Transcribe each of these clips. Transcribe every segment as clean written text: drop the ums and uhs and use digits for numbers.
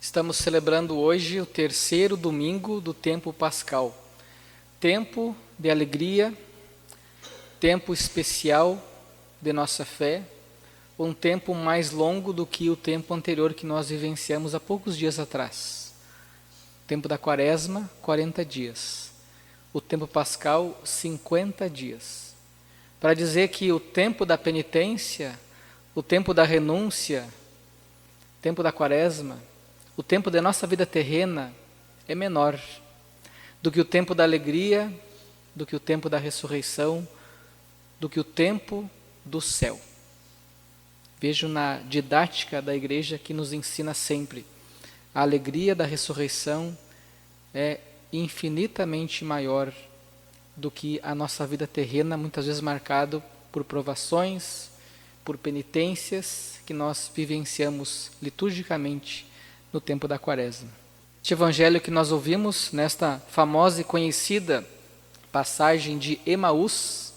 Estamos celebrando hoje o terceiro domingo do tempo pascal. Tempo de alegria, tempo especial de nossa fé, um tempo mais longo do que o tempo anterior que nós vivenciamos há poucos dias atrás. O tempo da quaresma, 40 dias. O tempo pascal, 50 dias. Para dizer que o tempo da penitência, o tempo da renúncia, o tempo da quaresma, o tempo da nossa vida terrena é menor do que o tempo da alegria, do que o tempo da ressurreição, do que o tempo do céu. Vejo na didática da igreja que nos ensina sempre. A alegria da ressurreição é infinitamente maior do que a nossa vida terrena, muitas vezes marcado por provações, por penitências que nós vivenciamos liturgicamente no tempo da quaresma. Este evangelho que nós ouvimos nesta famosa e conhecida passagem de Emaús,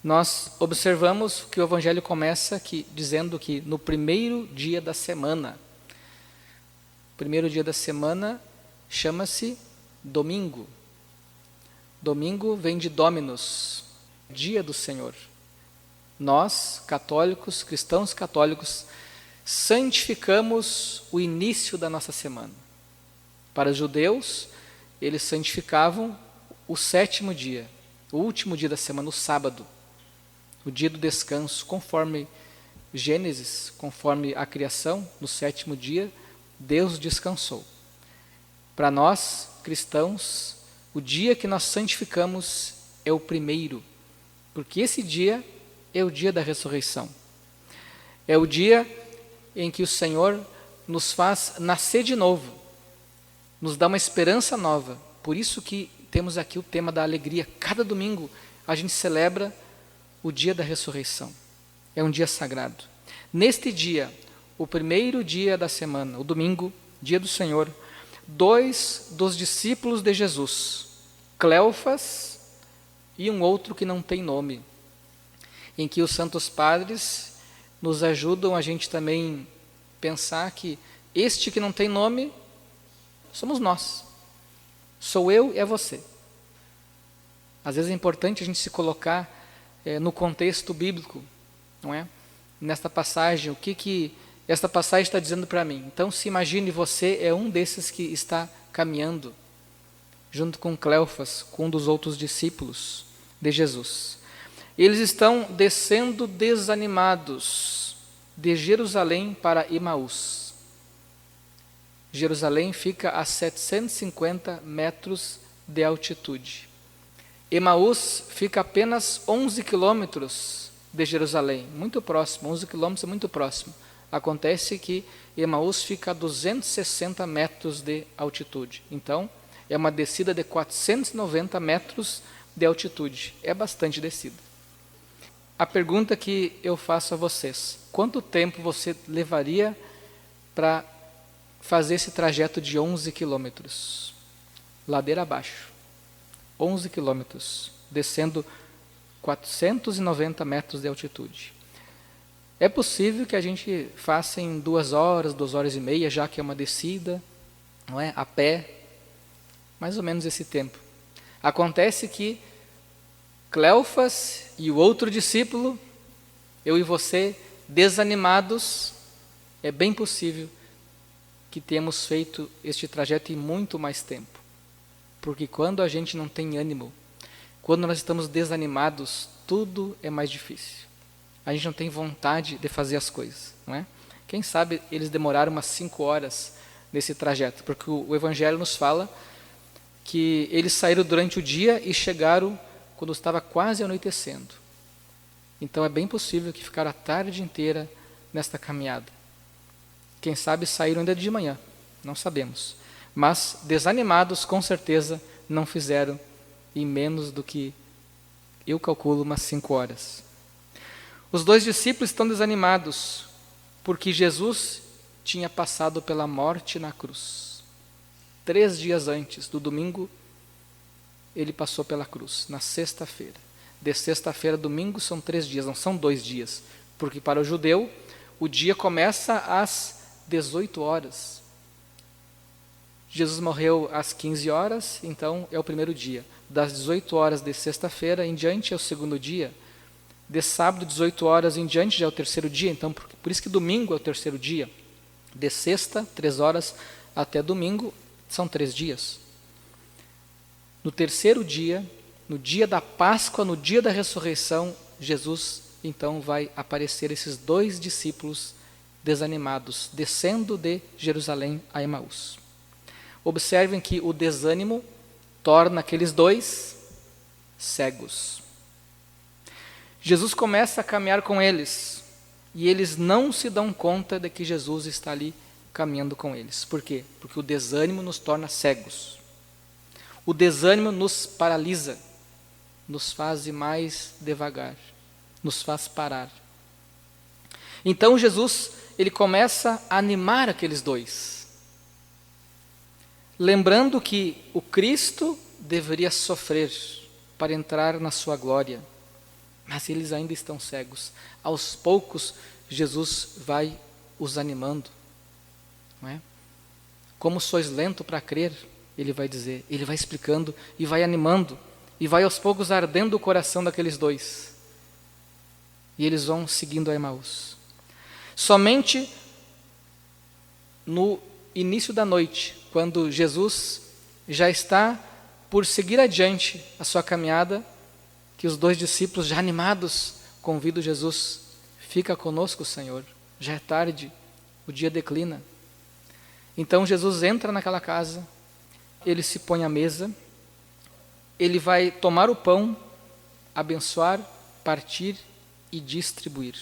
nós observamos que o evangelho começa dizendo que no primeiro dia da semana, o primeiro dia da semana chama-se domingo. Domingo vem de Dominus, dia do Senhor. Nós, católicos, cristãos católicos, santificamos o início da nossa semana. Para os judeus, eles santificavam o sétimo dia, o último dia da semana, o sábado, o dia do descanso, conforme Gênesis, conforme a criação, no sétimo dia, Deus descansou. Para nós, cristãos, o dia que nós santificamos é o primeiro, porque esse dia é o dia da ressurreição. É o dia em que o Senhor nos faz nascer de novo, nos dá uma esperança nova. Por isso que temos aqui o tema da alegria. Cada domingo a gente celebra o dia da ressurreição. É um dia sagrado. Neste dia, o primeiro dia da semana, o domingo, dia do Senhor, 2 dos discípulos de Jesus, Cleofas e um outro que não tem nome, em que os santos padres nos ajudam a gente também pensar que este que não tem nome somos nós. Sou eu e é você. Às vezes é importante a gente se colocar no contexto bíblico, não é? Nesta passagem, o que esta passagem está dizendo para mim? Então se imagine você é um desses que está caminhando junto com Cleofas, com um dos outros discípulos de Jesus. Eles estão descendo desanimados de Jerusalém para Emaús. Jerusalém fica a 750 metros de altitude. Emaús fica a apenas 11 quilômetros de Jerusalém, muito próximo, 11 quilômetros é muito próximo. Acontece que Emaús fica a 260 metros de altitude. Então, é uma descida de 490 metros de altitude. É bastante descida. A pergunta que eu faço a vocês: quanto tempo você levaria para fazer esse trajeto de 11 quilômetros? Ladeira abaixo. 11 quilômetros, descendo 490 metros de altitude. É possível que a gente faça em 2 horas, 2 horas e meia, já que é uma descida, não é? A pé, mais ou menos esse tempo. Acontece que Cleofas e o outro discípulo, eu e você, desanimados, é bem possível que tenhamos feito este trajeto em muito mais tempo. Porque quando a gente não tem ânimo, quando nós estamos desanimados, tudo é mais difícil. A gente não tem vontade de fazer as coisas, não é? Quem sabe eles demoraram umas 5 horas nesse trajeto, porque o Evangelho nos fala que eles saíram durante o dia e chegaram quando estava quase anoitecendo. Então é bem possível que ficaram a tarde inteira nesta caminhada. Quem sabe saíram ainda de manhã, não sabemos. Mas desanimados, com certeza, não fizeram em menos do que, eu calculo, umas 5 horas. Os 2 discípulos estão desanimados, porque Jesus tinha passado pela morte na cruz. 3 dias antes do domingo, ele passou pela cruz, na sexta-feira. De sexta-feira a domingo são 3 dias, não são 2 dias. Porque para o judeu, o dia começa às 18 horas. Jesus morreu às 15 horas, então é o primeiro dia. Das 18 horas de sexta-feira em diante é o segundo dia. De sábado, 18 horas em diante já é o terceiro dia, então por isso que domingo é o terceiro dia. De sexta, 3 horas, até domingo, são 3 dias. No terceiro dia, no dia da Páscoa, no dia da ressurreição, Jesus então vai aparecer esses 2 discípulos desanimados, descendo de Jerusalém a Emaús. Observem que o desânimo torna aqueles 2 cegos. Jesus começa a caminhar com eles, e eles não se dão conta de que Jesus está ali caminhando com eles. Por quê? Porque o desânimo nos torna cegos. O desânimo nos paralisa, nos faz ir mais devagar, nos faz parar. Então Jesus, ele começa a animar aqueles 2, lembrando que o Cristo deveria sofrer para entrar na sua glória, mas eles ainda estão cegos. Aos poucos, Jesus vai os animando, não é? Como sois lento para crer, ele vai dizer, ele vai explicando e vai animando, e vai aos poucos ardendo o coração daqueles 2. E eles vão seguindo a Emaús. Somente no início da noite, quando Jesus já está por seguir adiante a sua caminhada, que os 2 discípulos, já animados, convidam Jesus: fica conosco, Senhor, já é tarde, o dia declina. Então Jesus entra naquela casa, ele se põe à mesa, ele vai tomar o pão, abençoar, partir e distribuir.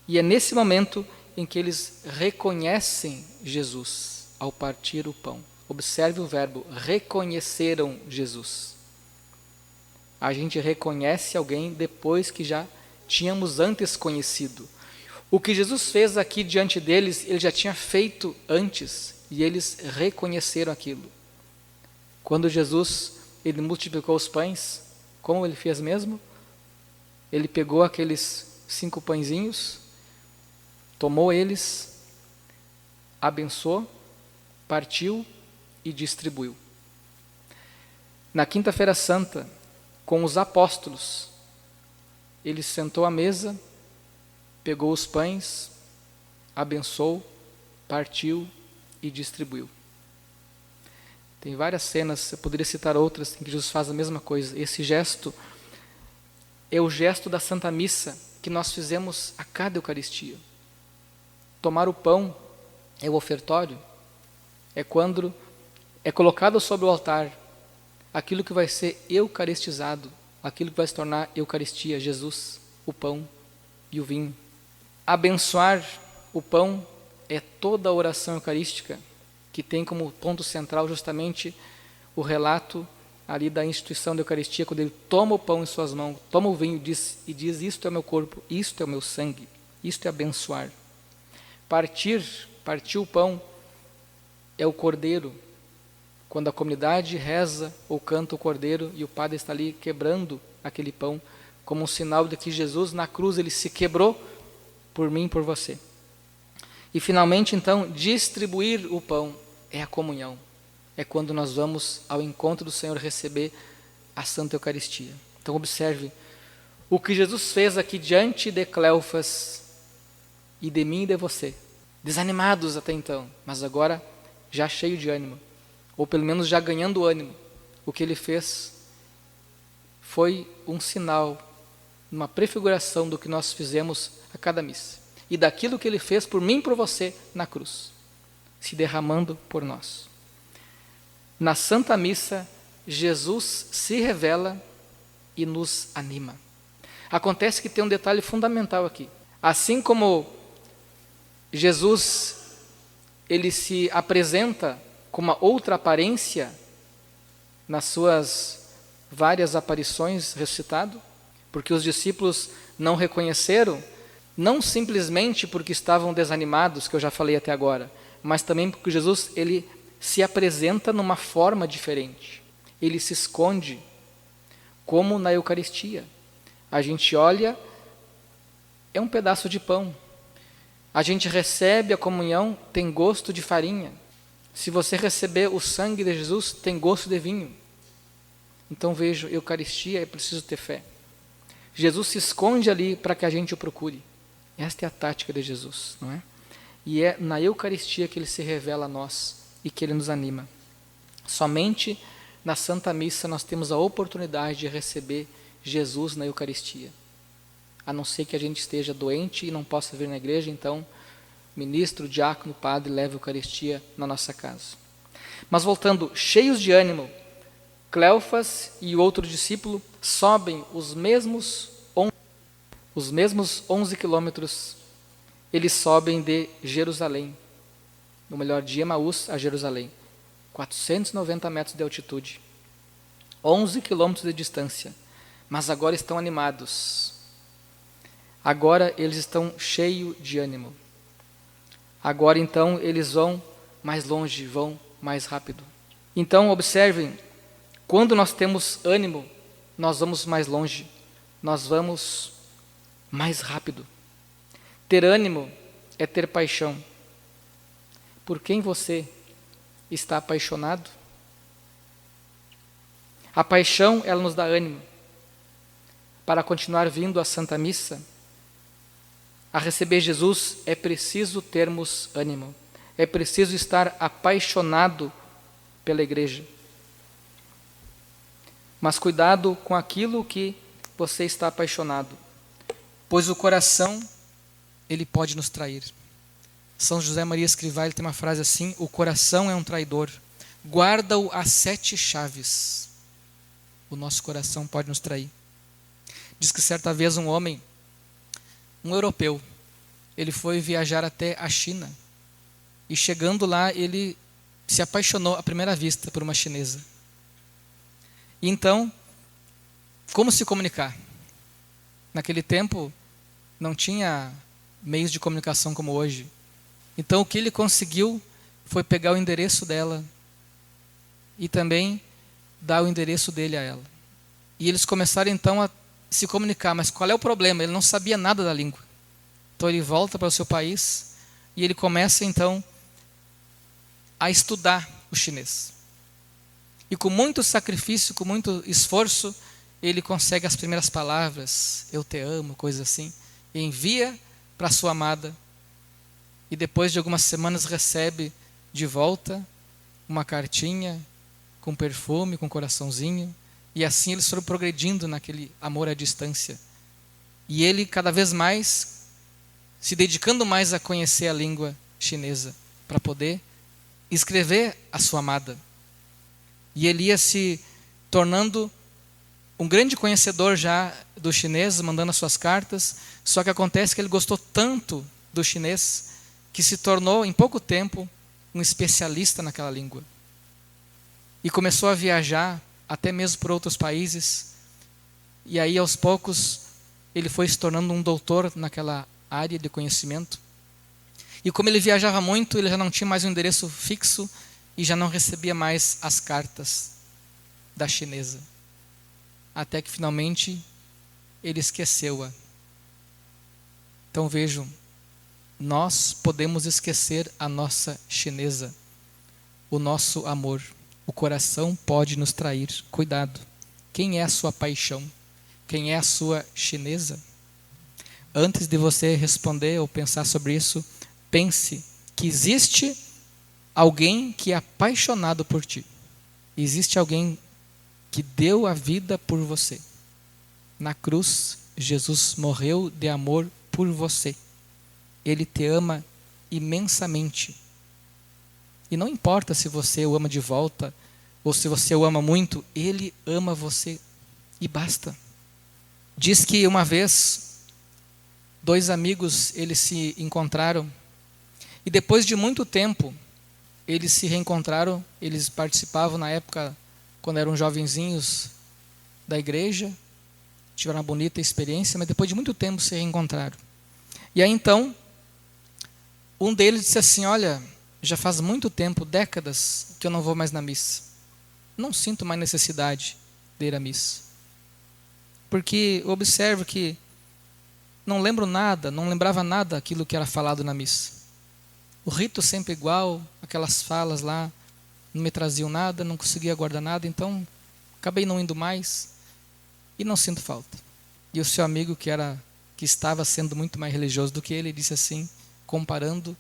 E é nesse momento em que eles reconhecem Jesus ao partir o pão. Observe o verbo, reconheceram Jesus. A gente reconhece alguém depois que já tínhamos antes conhecido. O que Jesus fez aqui diante deles, ele já tinha feito antes, e eles reconheceram aquilo. Quando Jesus, ele multiplicou os pães, como ele fez mesmo? Ele pegou aqueles 5 pãezinhos, tomou eles, abençoou, partiu e distribuiu. Na quinta-feira santa, com os apóstolos, ele sentou à mesa, pegou os pães, abençoou, partiu e distribuiu. Tem várias cenas, eu poderia citar outras, em que Jesus faz a mesma coisa. Esse gesto é o gesto da Santa Missa que nós fizemos a cada Eucaristia. Tomar o pão é o ofertório, é quando é colocado sobre o altar aquilo que vai ser eucaristizado, aquilo que vai se tornar Eucaristia, Jesus, o pão e o vinho. Abençoar o pão é toda a oração eucarística, que tem como ponto central justamente o relato ali da instituição da Eucaristia, quando ele toma o pão em suas mãos, toma o vinho e diz: isto é o meu corpo, isto é o meu sangue, isto é abençoar. Partir o pão é o cordeiro, quando a comunidade reza ou canta o cordeiro e o padre está ali quebrando aquele pão, como um sinal de que Jesus na cruz, ele se quebrou por mim e por você. E finalmente então, distribuir o pão é a comunhão, é quando nós vamos ao encontro do Senhor receber a Santa Eucaristia. Então observe, o que Jesus fez aqui diante de Cleofas e de mim e de você, desanimados até então, mas agora já cheio de ânimo, ou pelo menos já ganhando ânimo, o que ele fez foi um sinal, uma prefiguração do que nós fizemos a cada missa, e daquilo que ele fez por mim e por você na cruz, se derramando por nós. Na Santa Missa, Jesus se revela e nos anima. Acontece que tem um detalhe fundamental aqui. Assim como Jesus, ele se apresenta com uma outra aparência nas suas várias aparições ressuscitado, porque os discípulos não reconheceram, não simplesmente porque estavam desanimados, que eu já falei até agora, mas também porque Jesus, ele se apresenta numa forma diferente. Ele se esconde, como na Eucaristia. A gente olha, é um pedaço de pão. A gente recebe a comunhão, tem gosto de farinha. Se você receber o sangue de Jesus, tem gosto de vinho. Então vejo, Eucaristia é preciso ter fé. Jesus se esconde ali para que a gente o procure. Esta é a tática de Jesus, não é? E é na Eucaristia que ele se revela a nós e que ele nos anima. Somente na Santa Missa nós temos a oportunidade de receber Jesus na Eucaristia. A não ser que a gente esteja doente e não possa vir na igreja, então ministro, diácono, padre leva a Eucaristia na nossa casa. Mas voltando, cheios de ânimo, Cleofas e o outro discípulo sobem os mesmos 11 quilômetros, eles sobem de Jerusalém, ou melhor, de Emaús a Jerusalém, 490 metros de altitude, 11 quilômetros de distância, mas agora estão animados, agora eles estão cheios de ânimo, agora então eles vão mais longe, vão mais rápido. Então observem, quando nós temos ânimo, nós vamos mais longe, nós vamos mais rápido. Ter ânimo é ter paixão. Por quem você está apaixonado? A paixão, ela nos dá ânimo para continuar vindo à Santa Missa. A receber Jesus é preciso termos ânimo. É preciso estar apaixonado pela igreja. Mas cuidado com aquilo que você está apaixonado, pois o coração, ele pode nos trair. São José Maria Escrivá, ele tem uma frase assim: o coração é um traidor, guarda-o a 7 chaves. O nosso coração pode nos trair. Diz que certa vez um homem, um europeu, ele foi viajar até a China, e chegando lá ele se apaixonou à primeira vista por uma chinesa. Então, como se comunicar? Naquele tempo não tinha meios de comunicação como hoje. Então o que ele conseguiu foi pegar o endereço dela e também dar o endereço dele a ela. E eles começaram então a se comunicar, mas qual é o problema? Ele não sabia nada da língua. Então ele volta para o seu país e ele começa então a estudar o chinês. E com muito sacrifício, com muito esforço, ele consegue as primeiras palavras, eu te amo, coisa assim, e envia para sua amada. E depois de algumas semanas recebe de volta uma cartinha com perfume, com coraçãozinho. E assim eles foram progredindo naquele amor à distância. E ele cada vez mais se dedicando mais a conhecer a língua chinesa, para poder escrever a sua amada. E ele ia se tornando um grande conhecedor já do chinês, mandando as suas cartas. Só que acontece que ele gostou tanto do chinês que se tornou, em pouco tempo, um especialista naquela língua. E começou a viajar, até mesmo por outros países. E aí, aos poucos, ele foi se tornando um doutor naquela área de conhecimento. E como ele viajava muito, ele já não tinha mais um endereço fixo e já não recebia mais as cartas da chinesa. Até que finalmente ele esqueceu-a. Então vejam, nós podemos esquecer a nossa chinesa, o nosso amor. O coração pode nos trair. Cuidado. Quem é a sua paixão? Quem é a sua chinesa? Antes de você responder ou pensar sobre isso, pense que existe alguém que é apaixonado por ti. Existe alguém que deu a vida por você. Na cruz, Jesus morreu de amor por você. Ele te ama imensamente. E não importa se você o ama de volta, ou se você o ama muito, ele ama você e basta. Diz que uma vez, 2 amigos, eles se encontraram, e depois de muito tempo, eles se reencontraram, eles participavam na época, quando eram jovenzinhos da igreja, tiveram uma bonita experiência, mas depois de muito tempo se reencontraram. E aí então, um deles disse assim: olha, já faz muito tempo, décadas, que eu não vou mais na missa. Não sinto mais necessidade de ir à missa. Porque eu observo que não lembro nada, não lembrava nada daquilo que era falado na missa. O rito sempre igual, aquelas falas lá, não me traziam nada, não conseguia guardar nada, então acabei não indo mais e não sinto falta. E o seu amigo, que estava sendo muito mais religioso do que ele, disse assim, comparando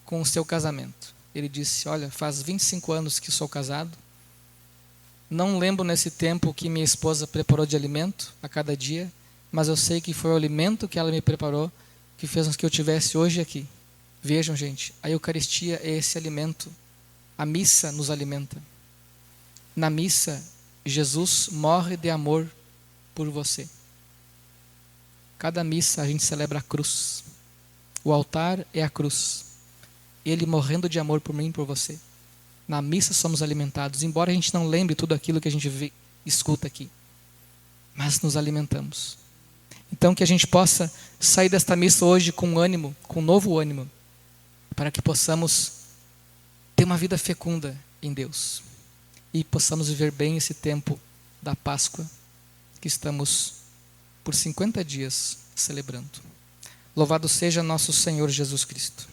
com o seu casamento. Ele disse, olha, faz 25 anos que sou casado, não lembro nesse tempo que minha esposa preparou de alimento a cada dia, mas eu sei que foi o alimento que ela me preparou que fez com que eu estivesse hoje aqui. Vejam, gente, a Eucaristia é esse alimento. A missa nos alimenta. Na missa, Jesus morre de amor por você. Cada missa a gente celebra a cruz. O altar é a cruz. Ele morrendo de amor por mim e por você. Na missa somos alimentados, embora a gente não lembre tudo aquilo que a gente escuta aqui. Mas nos alimentamos. Então que a gente possa sair desta missa hoje com ânimo, com novo ânimo, para que possamos ter uma vida fecunda em Deus. E possamos viver bem esse tempo da Páscoa, que estamos por 50 dias celebrando. Louvado seja nosso Senhor Jesus Cristo.